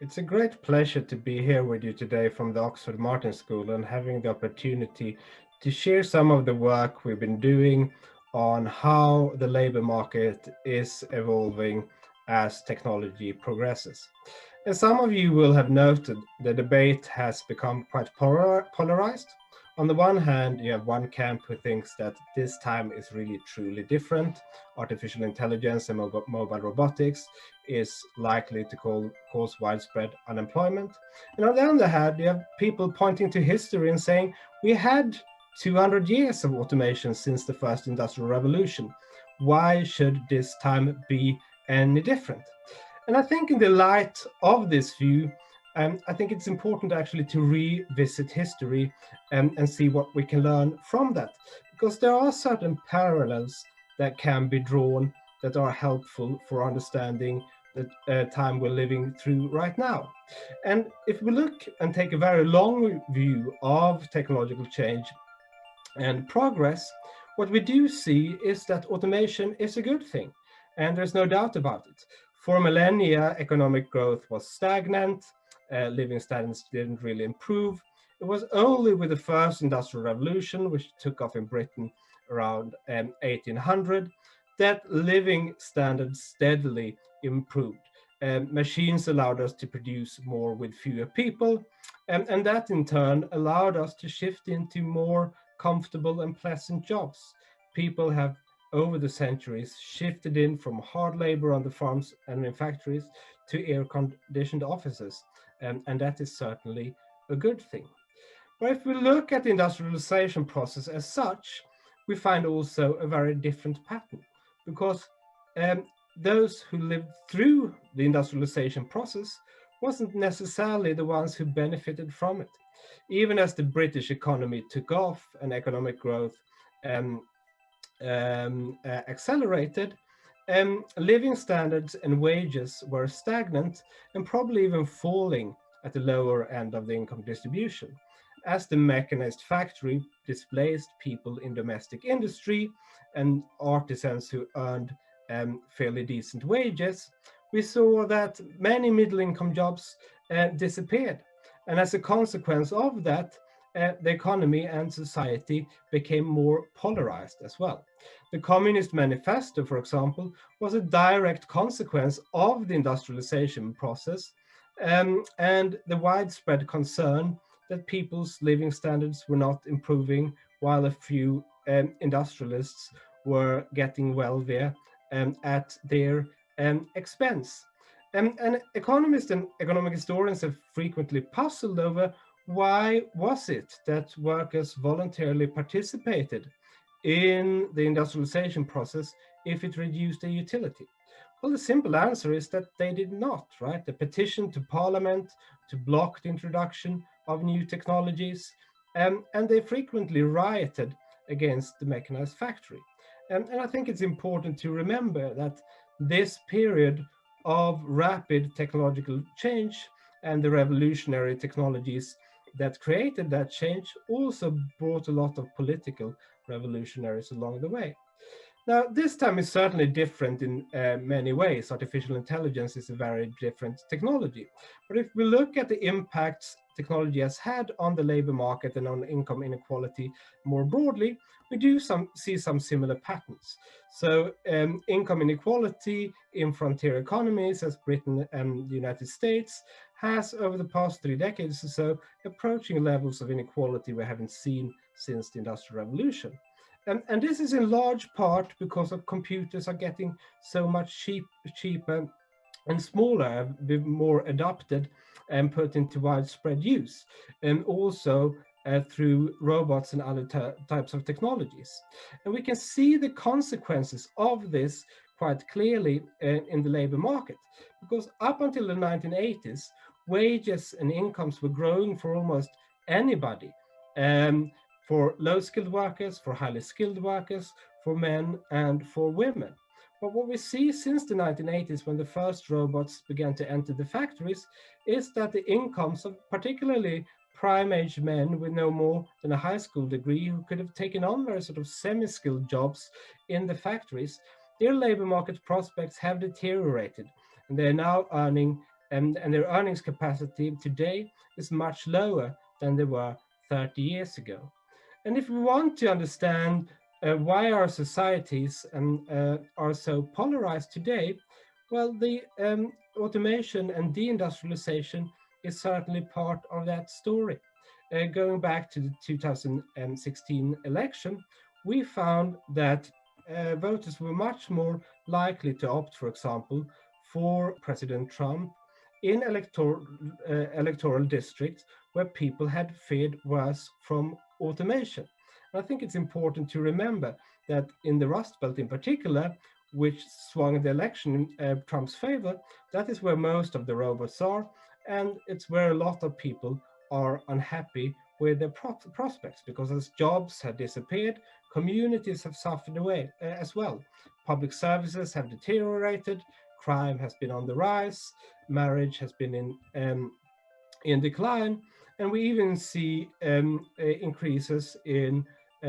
It's a great pleasure to be here with you today from the Oxford Martin School and having the opportunity to share some of the work we've been doing on how the labor market is evolving as technology progresses. As some of you will have noted, the debate has become quite polarized. On the one hand, you have one camp who thinks that this time is really truly different. Artificial intelligence and mobile robotics is likely to cause widespread unemployment. And on the other hand, you have people pointing to history and saying, we had 200 years of automation since the first industrial revolution. Why should this time be any different? And I think in the light of this view, I think it's important actually to revisit history and see what we can learn from that, because there are certain parallels that can be drawn that are helpful for understanding the time we're living through right now. And if we look and take a very long view of technological change and progress, what we do see is that automation is a good thing, and there's no doubt about it. For millennia, economic growth was stagnant, living standards didn't really improve. It was only with the first industrial revolution, which took off in Britain around 1800, that living standards steadily improved. Machines allowed us to produce more with fewer people, and that in turn allowed us to shift into more comfortable and pleasant jobs. People have over the centuries shifted in from hard labor on the farms and in factories to air-conditioned offices, and that is certainly a good thing. But if we look at the industrialization process as such, we find also a very different pattern, because those who lived through the industrialization process wasn't necessarily the ones who benefited from it. Even as the British economy took off and economic growth accelerated, living standards and wages were stagnant and probably even falling at the lower end of the income distribution. As the mechanized factory displaced people in domestic industry and artisans who earned fairly decent wages, we saw that many middle-income jobs disappeared. And as a consequence of that, the economy and society became more polarized as well. The Communist Manifesto, for example, was a direct consequence of the industrialization process and the widespread concern that people's living standards were not improving while a few industrialists were getting wealthier at their expense. And economists and economic historians have frequently puzzled over why was it that workers voluntarily participated in the industrialization process if it reduced their utility? Well, the simple answer is that they did not, right? The petition to parliament to block the introduction of new technologies, and they frequently rioted against the mechanized factory. And I think it's important to remember that this period of rapid technological change and the revolutionary technologies that created that change also brought a lot of political revolutionaries along the way. Now, this time is certainly different in many ways. Artificial intelligence is a very different technology. But if we look at the impacts technology has had on the labor market and on income inequality more broadly, we do see some similar patterns. So income inequality in frontier economies as Britain and the United States has over the past 3 decades or so approaching levels of inequality we haven't seen since the Industrial Revolution. And this is in large part because of computers are getting so much cheaper and smaller, more adapted and put into widespread use, and also through robots and other types of technologies. And we can see the consequences of this quite clearly in the labor market, because up until the 1980s, wages and incomes were growing for almost anybody. For low-skilled workers, for highly skilled workers, for men and for women. But what we see since the 1980s, when the first robots began to enter the factories, is that the incomes of particularly prime-age men with no more than a high school degree who could have taken on very sort of semi-skilled jobs in the factories, their labor market prospects have deteriorated, and they're now earning and their earnings capacity today is much lower than they were 30 years ago. And if we want to understand why our societies are so polarized today, well, the automation and deindustrialization is certainly part of that story. Going back to the 2016 election, we found that voters were much more likely to opt, for example, for President Trump in electoral districts where people had feared worse from automation. And I think it's important to remember that in the Rust Belt in particular, which swung the election in Trump's favor, that is where most of the robots are, and it's where a lot of people are unhappy with their prospects, because as jobs have disappeared, communities have suffered away as well. Public services have deteriorated, crime has been on the rise, marriage has been in decline, and we even see increases in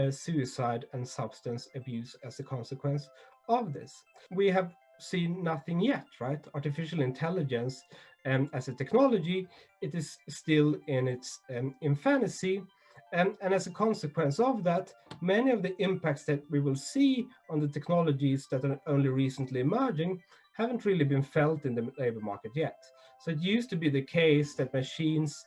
suicide and substance abuse as a consequence of this. We have seen nothing yet, right? Artificial intelligence as a technology, it is still in its infancy. And as a consequence of that, many of the impacts that we will see on the technologies that are only recently emerging haven't really been felt in the labor market yet. So it used to be the case that machines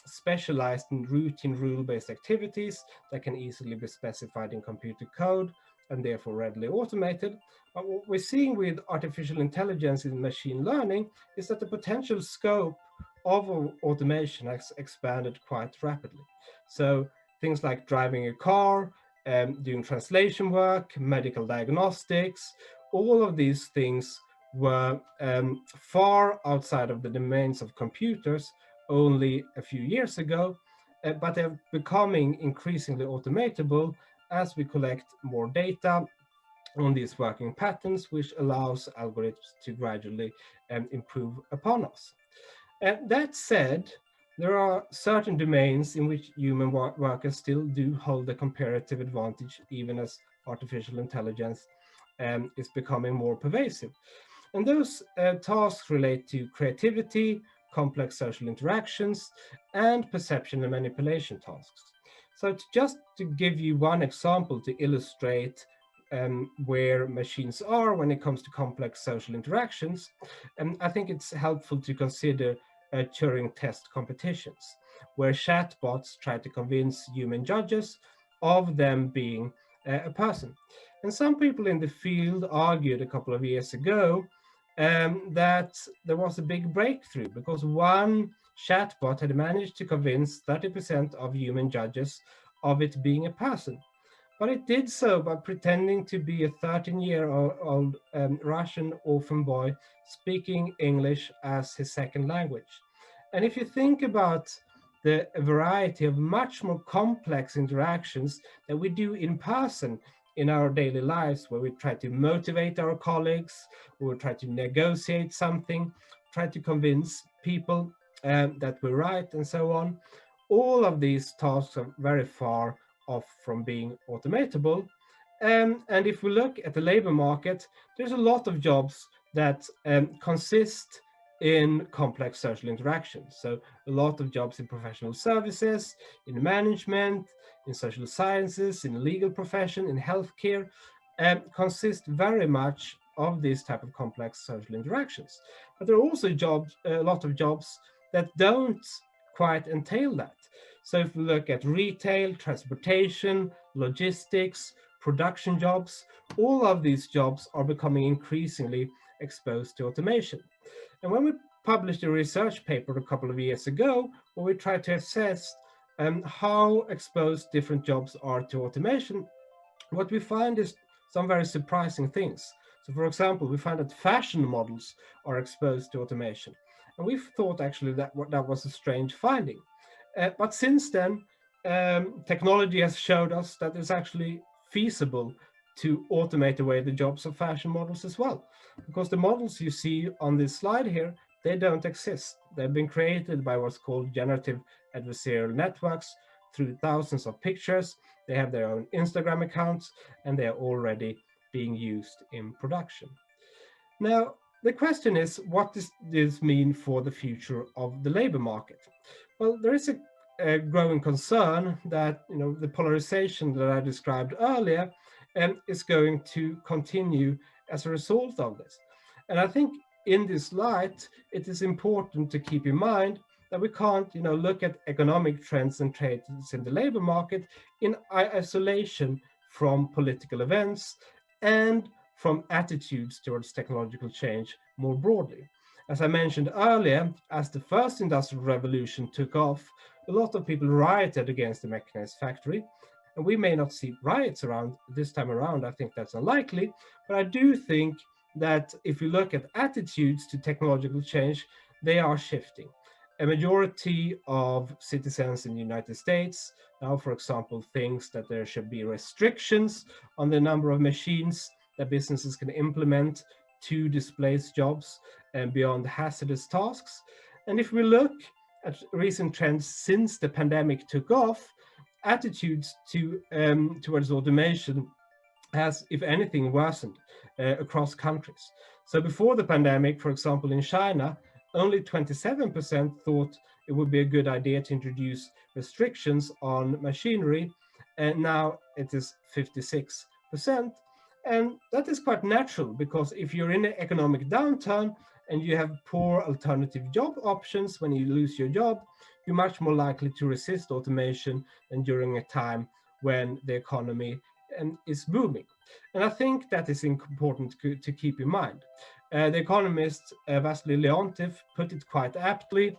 specialized in routine rule-based activities that can easily be specified in computer code and therefore readily automated. But what we're seeing with artificial intelligence and machine learning is that the potential scope of automation has expanded quite rapidly. So things like driving a car, doing translation work, medical diagnostics, all of these things were far outside of the domains of computers only a few years ago, but they're becoming increasingly automatable as we collect more data on these working patterns, which allows algorithms to gradually improve upon us. That said, there are certain domains in which human workers still do hold a comparative advantage, even as artificial intelligence is becoming more pervasive. And those tasks relate to creativity, complex social interactions, and perception and manipulation tasks. So just to give you one example to illustrate where machines are when it comes to complex social interactions, I think it's helpful to consider Turing test competitions, where chatbots try to convince human judges of them being a person. And some people in the field argued a couple of years ago that there was a big breakthrough because one chatbot had managed to convince 30% of human judges of it being a person. But it did so by pretending to be a 13-year-old Russian orphan boy speaking English as his second language. And if you think about the variety of much more complex interactions that we do in person in our daily lives, where we try to motivate our colleagues, or we try to negotiate something, try to convince people that we're right, and so on, all of these tasks are very far off from being automatable. And if we look at the labor market, there's a lot of jobs that consist in complex social interactions. So a lot of jobs in professional services, in management, in social sciences, in legal profession, in healthcare, consist very much of these type of complex social interactions. But there are also jobs, a lot of jobs that don't quite entail that. So if we look at retail, transportation, logistics, production jobs, all of these jobs are becoming increasingly exposed to automation. And when we published a research paper a couple of years ago, where we tried to assess how exposed different jobs are to automation, what we find is some very surprising things. So for example, we find that fashion models are exposed to automation. And we thought actually that that was a strange finding. But since then, technology has showed us that it's actually feasible to automate away the jobs of fashion models as well. Because the models you see on this slide here, they don't exist. They've been created by what's called generative adversarial networks through thousands of pictures. They have their own Instagram accounts, and they are already being used in production. Now, The question is, what does this mean for the future of the labor market? Well, there is a growing concern that the polarization that I described earlier is going to continue as a result of this. And I think in this light, it is important to keep in mind that we can't look at economic trends and trends in the labor market in isolation from political events and from attitudes towards technological change more broadly. As I mentioned earlier, as the first industrial revolution took off, a lot of people rioted against the mechanized factory. And we may not see riots around this time around. I think that's unlikely. But I do think that if you look at attitudes to technological change, they are shifting. A majority of citizens in the United States now, for example, thinks that there should be restrictions on the number of machines that businesses can implement to displace jobs and beyond hazardous tasks. And if we look at recent trends since the pandemic took off, attitudes towards automation has, if anything, worsened across countries. So before the pandemic, for example, in China, only 27% thought it would be a good idea to introduce restrictions on machinery, and now it is 56%. And that is quite natural, because if you're in an economic downturn and you have poor alternative job options when you lose your job, you're much more likely to resist automation than during a time when the economy is booming. And I think that is important to keep in mind. The economist Vasily Leontief put it quite aptly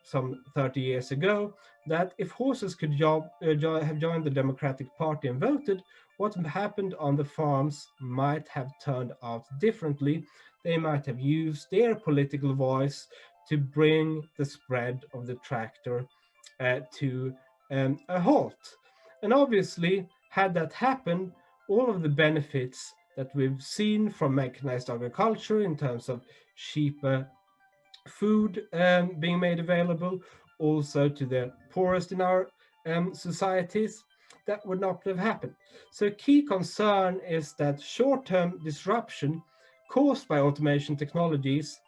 some 30 years ago, that if horses could have joined the Democratic Party and voted, what happened on the farms might have turned out differently. They might have used their political voice to bring the spread of the tractor to a halt. And obviously, had that happened, all of the benefits that we've seen from mechanized agriculture in terms of cheaper food being made available also to the poorest in our societies, that would not have happened. So a key concern is that short-term disruption caused by automation technologies,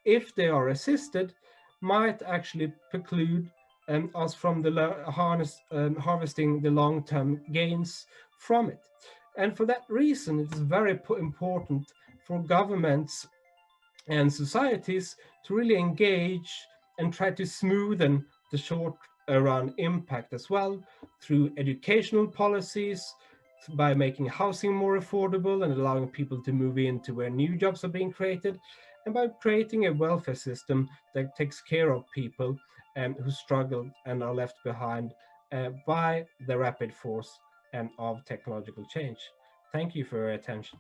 if they are assisted, might actually preclude us from harvesting the long-term gains from it. And for that reason, it is very important for governments and societies to really engage and try to smoothen the short-run impact as well through educational policies, by making housing more affordable and allowing people to move into where new jobs are being created, and by creating a welfare system that takes care of people who struggle and are left behind by the rapid force of technological change. Thank you for your attention.